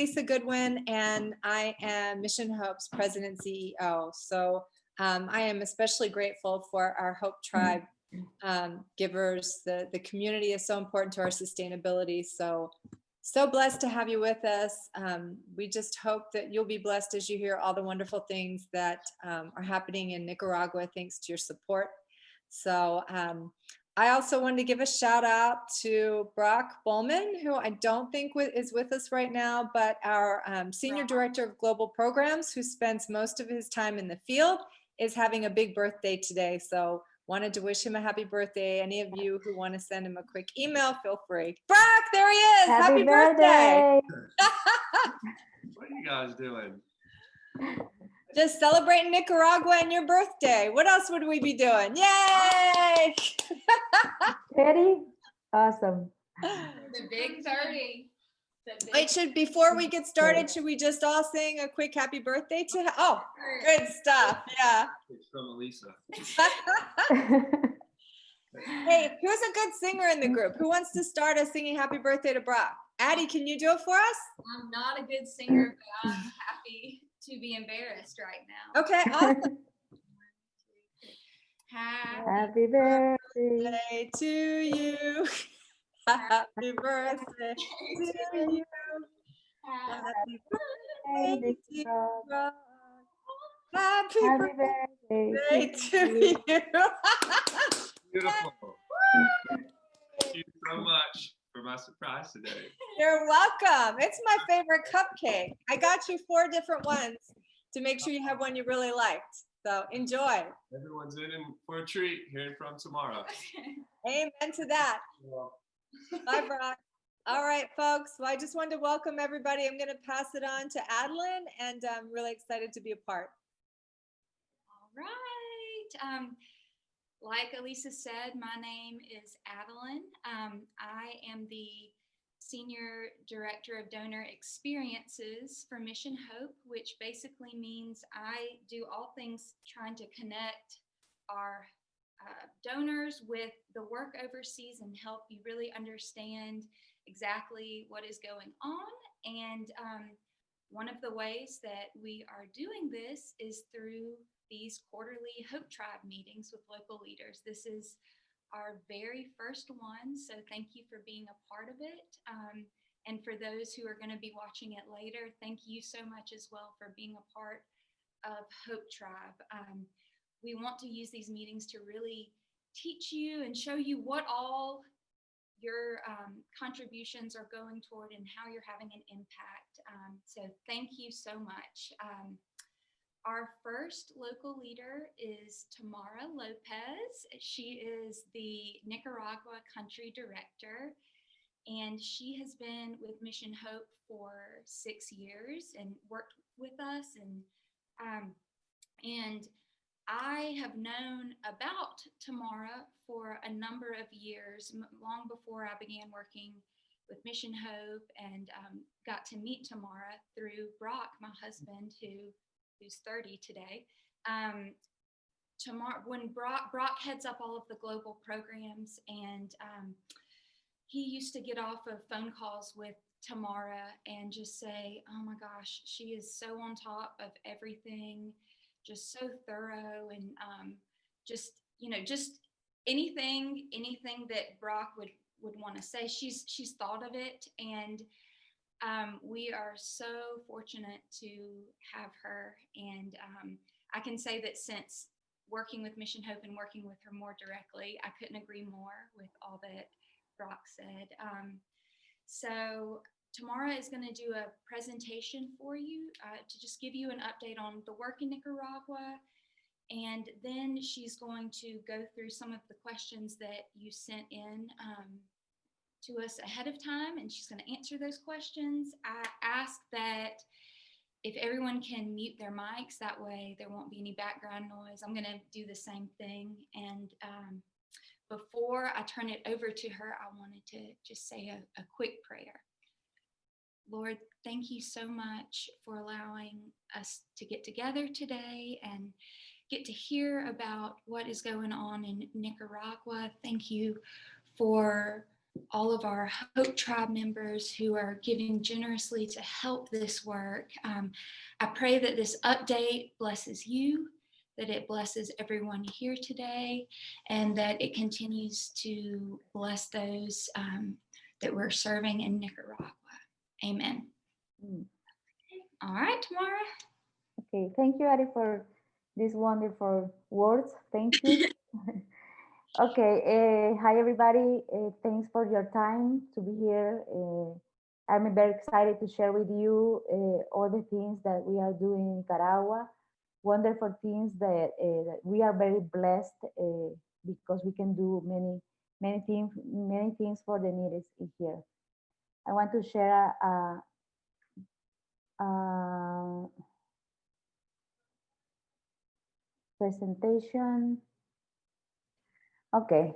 Lisa Goodwin, and I am Mission Hope's President CEO. So I am especially grateful for our Hope Tribe givers. The community is so important to our sustainability. So blessed to have you with us. We just hope that you'll be blessed as you hear all the wonderful things that are happening in Nicaragua thanks to your support. So I also wanted to give a shout out to Brock Bowman, who I don't think is with us right now, but our Senior Director of Global Programs, who spends most of his time in the field, is having a big birthday today. So wanted to wish him a happy birthday. Any of you who want to send him a quick email, feel free. Brock, there he is. Happy birthday. What are you guys doing? Just celebrating Nicaragua and your birthday. What else would we be doing? Yay! Ready? Awesome. The big 30. Wait, before we get started, should we just all sing a quick happy birthday to him? Oh, good stuff. Yeah. It's from Elisa. Hey, who's a good singer in the group? Who wants to start us singing happy birthday to Brock? Addie, can you do it for us? I'm not a good singer, but I'm happy to be embarrassed right now. Okay, awesome. Happy birthday to you. Happy birthday to you. Happy birthday to Brock. Happy birthday to you. Beautiful. Thank you so much for my surprise today. You're welcome. It's my favorite cupcake. I got you 4 different ones to make sure you have one you really liked. So enjoy. Everyone's in for a treat hearing from Tamara. Amen to that. Bye, Brock. All right, folks. Well, I just wanted to welcome everybody. I'm going to pass it on to Adeline, and I'm really excited to be a part. All right. Like Elisa said, my name is Adeline. I am the Senior Director of Donor Experiences for Mission Hope, which basically means I do all things trying to connect our donors with the work overseas and help you really understand exactly what is going on. And one of the ways that we are doing this is through these quarterly Hope Tribe meetings with local leaders. This is our very first one, so thank you for being a part of it. And for those who are going to be watching it later, thank you so much as well for being a part of Hope Tribe. We want to use these meetings to really teach you and show you what all your contributions are going toward and how you're having an impact. So thank you so much. Our first local leader is Tamara Lopez. She is the Nicaragua Country Director, and she has been with Mission Hope for 6 years and worked with us. And I have known about Tamara for a number of years, long before I began working with Mission Hope, and got to meet Tamara through Brock, my husband, who's 30 today. When Brock heads up all of the global programs, and he used to get off of phone calls with Tamara and just say, oh my gosh, she is so on top of everything, just so thorough, and just anything that Brock would want to say, she's thought of it. And we are so fortunate to have her. And I can say that since working with Mission Hope and working with her more directly, I couldn't agree more with all that Brock said. So Tamara is going to do a presentation for you to just give you an update on the work in Nicaragua. And then she's going to go through some of the questions that you sent in to us ahead of time, and she's going to answer those questions. I ask that if everyone can mute their mics, that way there won't be any background noise. I'm going to do the same thing. And before I turn it over to her, I wanted to just say a quick prayer. Lord, thank you so much for allowing us to get together today and get to hear about what is going on in Nicaragua. Thank you for all of our Hope Tribe members who are giving generously to help this work. I pray that this update blesses you, that it blesses everyone here today, and that it continues to bless those that we're serving in Nicaragua. Amen. Mm. All right, Tamara. Okay, thank you, Ari, for these wonderful words. Thank you. Okay, hi everybody. Thanks for your time to be here. I'm very excited to share with you all the things that we are doing in Nicaragua. Wonderful things that we are very blessed because we can do many things for the needs here. I want to share a presentation. Okay,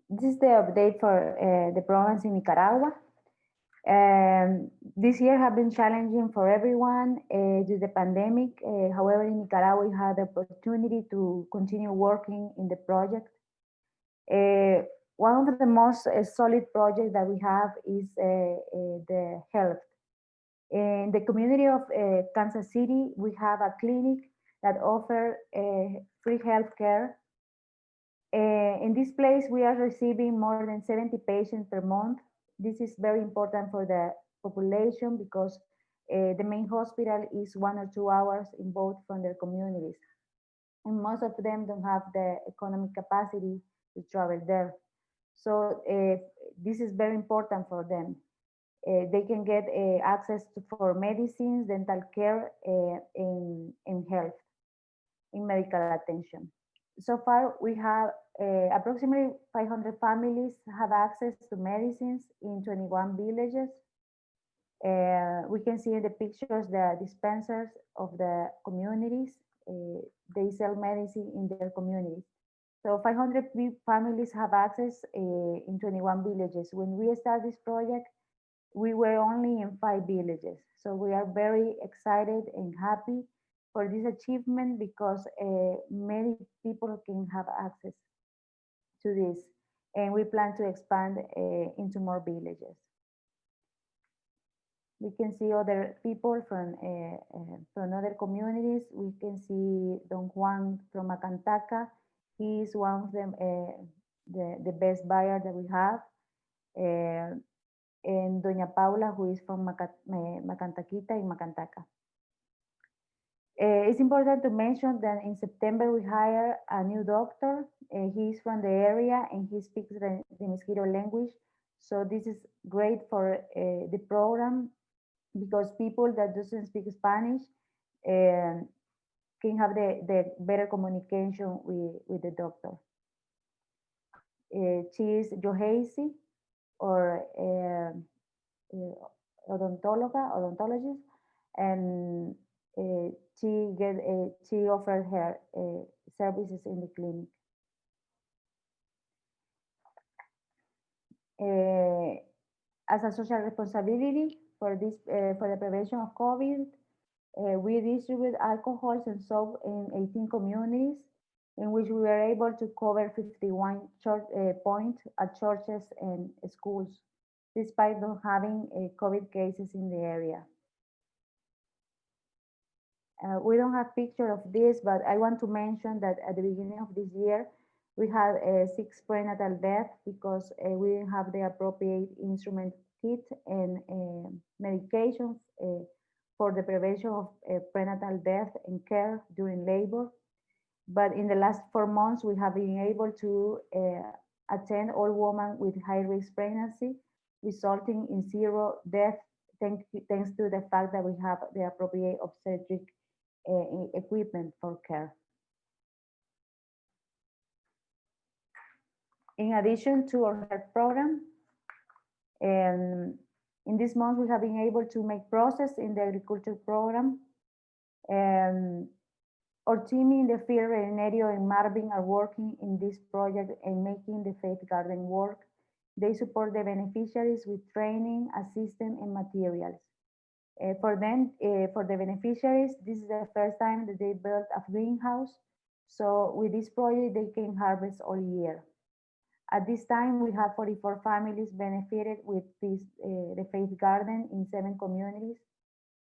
this is the update for the programs in Nicaragua. This year have been challenging for everyone due to the pandemic. However, in Nicaragua, we had the opportunity to continue working in the project. One of the most solid projects that we have is the health. In the community of Kansas City, we have a clinic that offers free health care. In this place, we are receiving more than 70 patients per month. This is very important for the population because the main hospital is 1 or 2 hours in both from their communities. And most of them don't have the economic capacity to travel there. So this is very important for them. They can get access for medicines, dental care, and health, in medical attention. So far, we have approximately 500 families have access to medicines in 21 villages. We can see in the pictures the dispensers of the communities. They sell medicine in their communities. So 500 families have access in 21 villages. When we start this project, we were only in 5 villages. So we are very excited and happy for this achievement because many people can have access to this. And we plan to expand into more villages. We can see other people from other communities. We can see Don Juan from Macantaca. He is one of them, the best buyer that we have. And Doña Paula, who is from Macantaquita in Macantaca. It's important to mention that in September we hired a new doctor. He's from the area and he speaks the mosquito language. So this is great for the program because people that doesn't speak Spanish can have the better communication with the doctor. She is Johaisi, or odontologist, and she offered her services in the clinic. As a social responsibility for this for the prevention of COVID, we distribute alcohols and soap in 18 communities, in which we were able to cover 51 points at churches and schools, despite not having COVID cases in the area. We don't have picture of this, but I want to mention that at the beginning of this year, we had 6 prenatal deaths because we didn't have the appropriate instrument kit and medications for the prevention of prenatal death and care during labor. But in the last 4 months, we have been able to attend all women with high-risk pregnancy, resulting in 0 death, thanks to the fact that we have the appropriate obstetric equipment for care. In addition to our health program, in this month we have been able to make progress in the agriculture program. Our team in the field, Renerio and Marvin, are working in this project and making the faith garden work. They support the beneficiaries with training, assistance, and materials. For them, for the beneficiaries, this is the first time that they built a greenhouse. So with this project, they can harvest all year. At this time, we have 44 families benefited with this, the Faith Garden in 7 communities.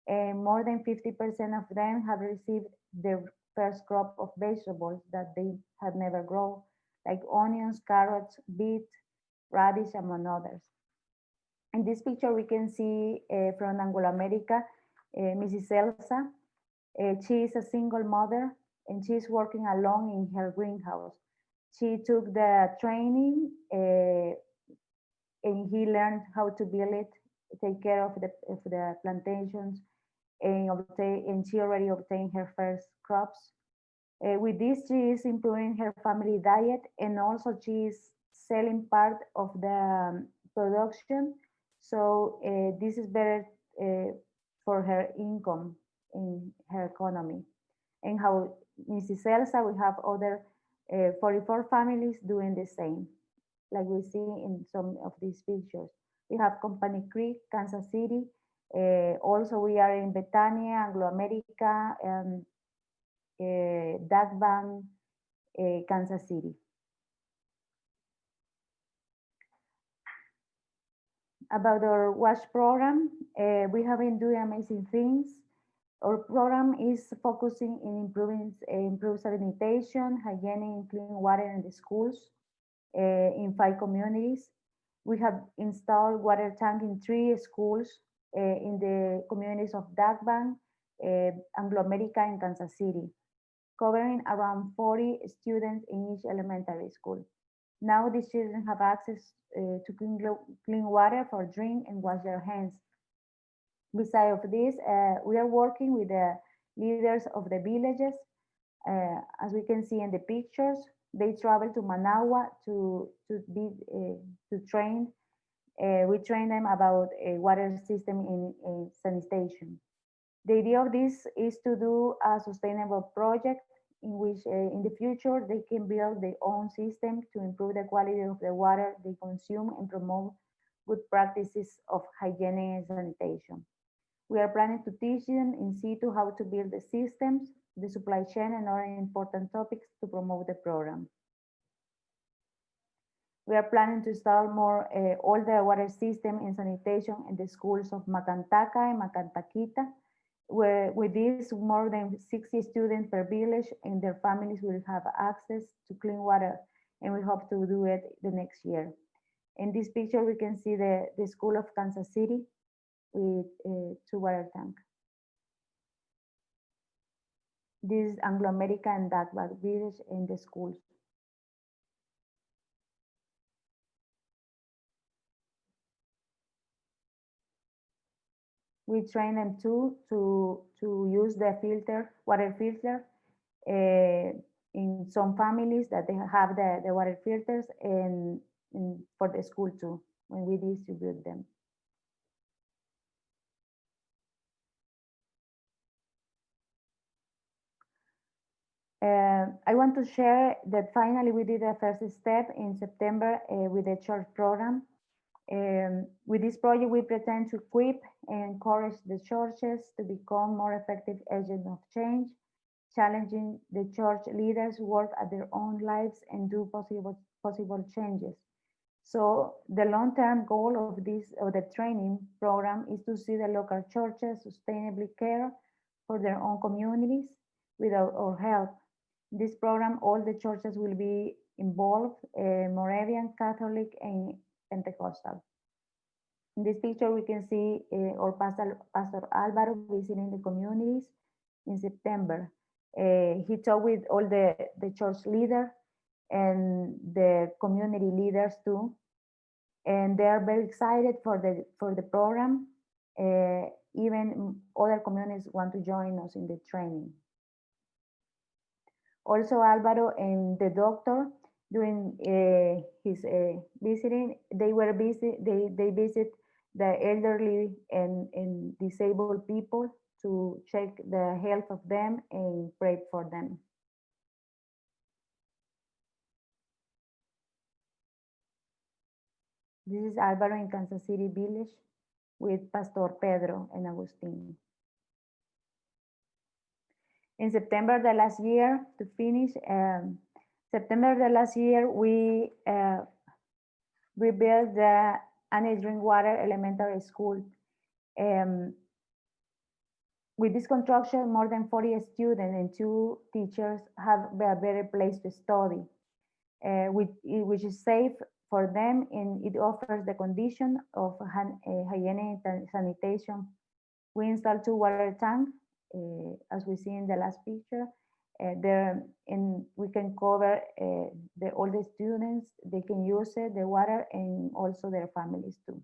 And more than 50% of them have received their first crop of vegetables that they had never grown, like onions, carrots, beets, radish, among others. In this picture, we can see from Anglo America, Mrs. Elsa. She is a single mother and she's working alone in her greenhouse. She took the training and he learned how to build it, take care of the plantations, and she already obtained her first crops. With this, she is improving her family diet, and also she is selling part of the production. So this is better for her income in her economy. And how Mrs. Elsa, we have other 44 families doing the same, like we see in some of these pictures. We have Company Creek, Kansas City. Also, we are in Betania, Anglo America, Dakban, Kansas City. About our WASH program, we have been doing amazing things. Our program is focusing in improved sanitation, hygiene, and clean water in the schools in 5 communities. We have installed water tank in 3 schools in the communities of Dakban, Anglo America, and Kansas City, covering around 40 students in each elementary school. Now these children have access to clean water for drink and wash their hands. Besides of this, we are working with the leaders of the villages. As we can see in the pictures, they travel to Managua to train. We train them about a water system in sanitation. The idea of this is to do a sustainable project in which in the future they can build their own system to improve the quality of the water they consume and promote good practices of hygiene and sanitation. We are planning to teach them in situ how to build the systems, the supply chain, and other important topics to promote the program. We are planning to install all the water system and sanitation in the schools of Macantaca and Macantaquita, where with this, more than 60 students per village and their families will have access to clean water, and we hope to do it the next year. In this picture, we can see the school of Kansas City with 2 water tanks. This is Anglo America and Dakban village in the schools. We train them too to use the water filter. In some families that they have the water filters and for the school too, when we distribute them. I want to share that finally we did the first step in September with the church program. With this project, we pretend to equip and encourage the churches to become more effective agents of change, challenging the church leaders to work at their own lives and do possible changes. So the long-term goal of the training program is to see the local churches sustainably care for their own communities without our help. In this program, all the churches will be involved, Moravian, Catholic, and Pentecostal. In this picture, we can see our Pastor Alvaro visiting the communities in September. He talked with all the church leaders and the community leaders too, and they are very excited for the program. Even other communities want to join us in the training. Also, Alvaro and the doctor during his visiting, they visit the elderly and disabled people to check the health of them and pray for them. This is Alvaro in Kansas City Village with Pastor Pedro and Agustin. In September the last year, to finish, September the last year, we rebuild the Annie Drinkwater Elementary School. With this construction, more than 40 students and 2 teachers have a better place to study, which is safe for them, and it offers the condition of hygiene and sanitation. We installed 2 water tanks, as we see in the last picture. There, and we can cover all the students. They can use it, the water, and also their families too.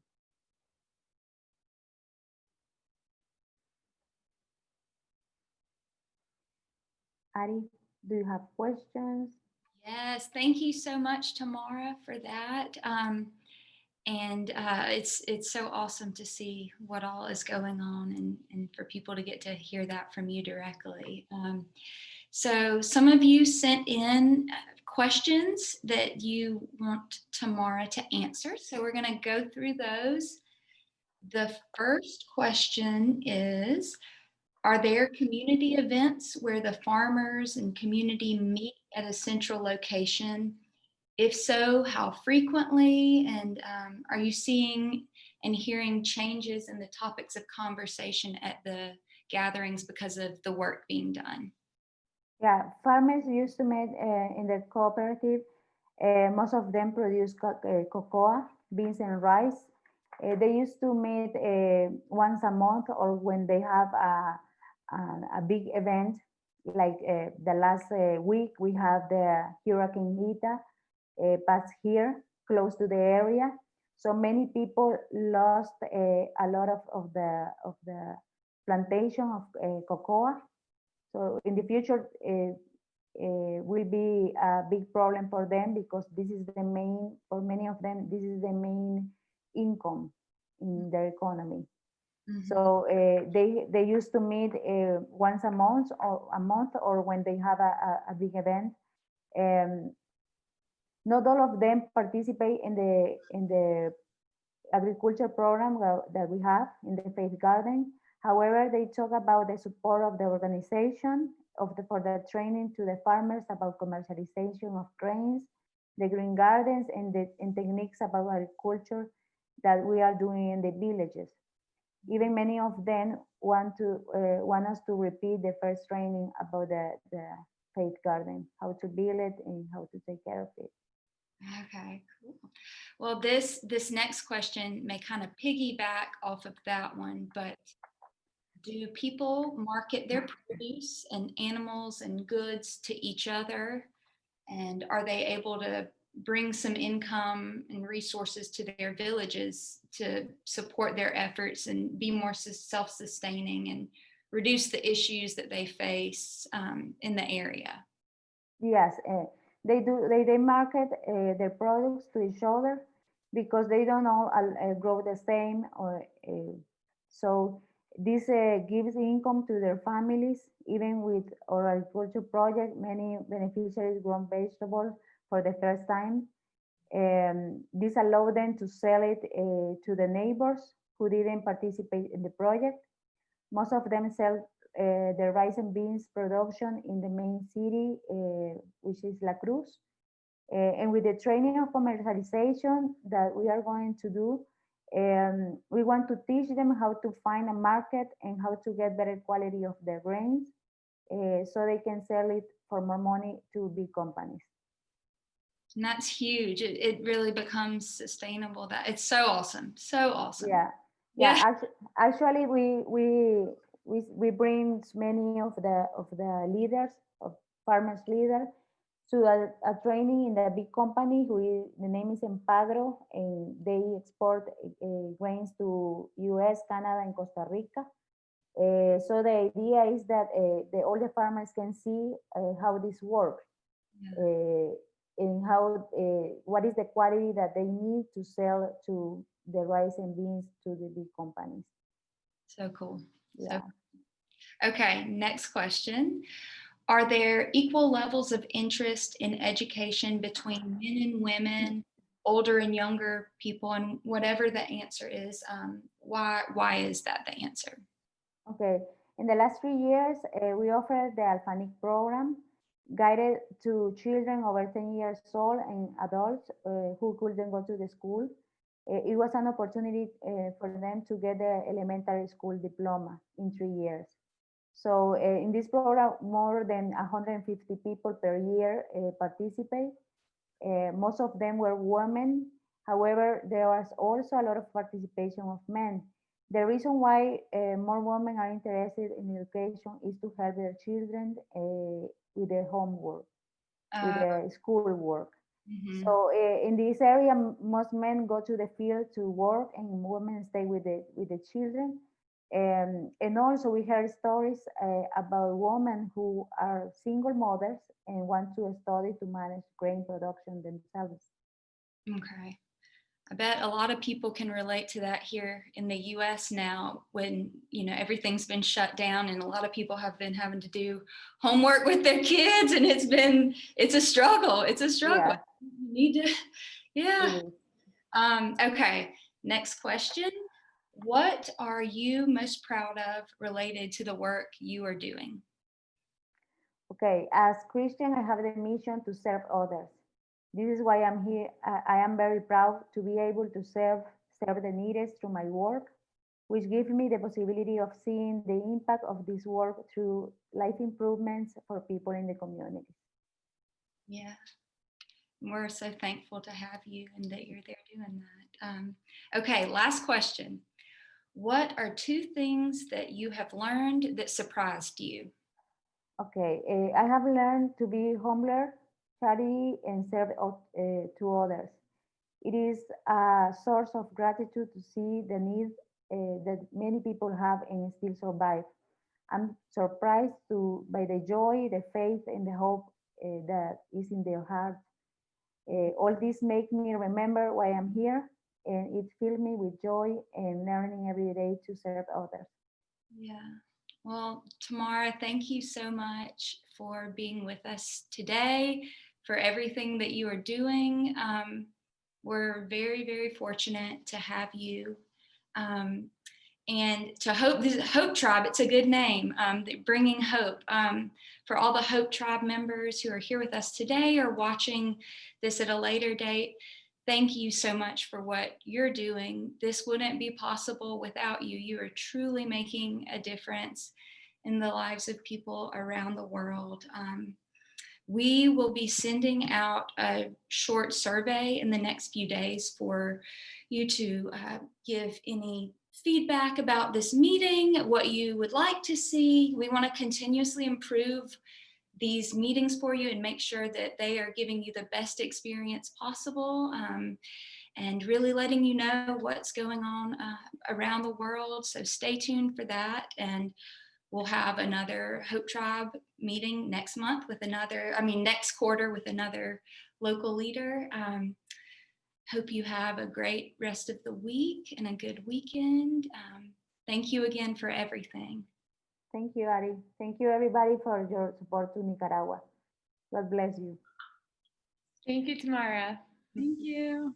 Ari, do you have questions? Yes, thank you so much, Tamara, for that. It's so awesome to see what all is going on, and for people to get to hear that from you directly. So some of you sent in questions that you want Tamara to answer. So we're going to go through those. The first question is, are there community events where the farmers and community meet at a central location? If so, how frequently? And are you seeing and hearing changes in the topics of conversation at the gatherings because of the work being done? Yeah, farmers used to meet in the cooperative. Most of them produce cocoa, beans, and rice. They used to meet once a month, or when they have a big event, like the last week we have the Hurricane Ita passed here close to the area. So many people lost a lot of the plantation of cocoa. So in the future, will be a big problem for them, because this is the main, for many of them, this is the main income in their economy. Mm-hmm. So they used to meet once a month, or when they have a big event. Not all of them participate in the agriculture program that we have in the Faith Garden. However, they talk about the support of the organization for the training to the farmers about commercialization of grains, the green gardens, and techniques about agriculture that we are doing in the villages. Even many of them want us to repeat the first training about the Faith Garden, how to build it and how to take care of it. Okay, cool. Well, this next question may kind of piggyback off of that one, but do people market their produce and animals and goods to each other? And are they able to bring some income and resources to their villages to support their efforts and be more self-sustaining and reduce the issues that they face in the area? Yes, they do. They market their products to each other, because they don't all grow the same, or so this gives income to their families. Even with our agriculture project, many beneficiaries grow vegetables for the first time. This allows them to sell it to the neighbors who didn't participate in the project. Most of them sell the rice and beans production in the main city, which is La Cruz. And with the training of commercialization that we are going to do, we want to teach them how to find a market and how to get better quality of their grains, so they can sell it for more money to big companies. And that's huge. It really becomes sustainable. That it's so awesome. So awesome. Yeah. Actually, we bring many of the leaders, of farmers leaders, to a training in the big company the name is Empadro, and they export grains to US, Canada, and Costa Rica. So the idea is that all the farmers can see how this works. Yeah. And how what is the quality that they need to sell to the rice and beans to the big companies. So cool. Yeah. So, okay, next question. Are there equal levels of interest in education between men and women, older and younger people? And whatever the answer is, why is that the answer? Okay. In the last 3 years, we offered the Alphanic program. guided to children over 10 years old and adults who couldn't go to the school. It was an opportunity for them to get the elementary school diploma in 3 years. So in this program, more than 150 people per year participate. Most of them were women. However, there was also a lot of participation of men. The reason why more women are interested in education is to help their children with their homework, with their schoolwork. Mhm. So in this area, most men go to the field to work, and women stay with the children. And also we heard stories about women who are single mothers and want to study to manage grain production themselves. Okay. I bet a lot of people can relate to that here in the US now when, everything's been shut down and a lot of people have been having to do homework with their kids and it's a struggle. It's a struggle. Yeah. You need to, yeah. It is. Okay, next question. What are you most proud of related to the work you are doing? Okay, as Christian, I have the mission to serve others. This is why I'm here. I am very proud to be able to serve the needy through my work, which gives me the possibility of seeing the impact of this work through life improvements for people in the community. Yeah, we're so thankful to have you and that you're there doing that. Okay, last question. What are 2 things that you have learned that surprised you? Okay, I have learned to be humbler, charity, and serve to others. It is a source of gratitude to see the need that many people have and still survive. I'm surprised by the joy, the faith, and the hope that is in their heart. All this make me remember why I'm here, and it fills me with joy and learning every day to serve others. Yeah. Well, Tamara, thank you so much for being with us today, for everything that you are doing. We're very, very fortunate to have you. And to Hope Tribe, it's a good name, bringing hope. For all the Hope Tribe members who are here with us today or watching this at a later date, thank you so much for what you're doing. This wouldn't be possible without you. You are truly making a difference in the lives of people around the world. We will be sending out a short survey in the next few days for you to give any feedback about this meeting, what you would like to see. We want to continuously improve these meetings for you and make sure that they are giving you the best experience possible, and really letting you know what's going on around the world. So stay tuned for that. And we'll have another Hope Tribe meeting next quarter with another local leader. Hope you have a great rest of the week and a good weekend. Thank you again for everything. Thank you, Ari. Thank you, everybody, for your support to Nicaragua. God bless you. Thank you, Tamara. Thank you.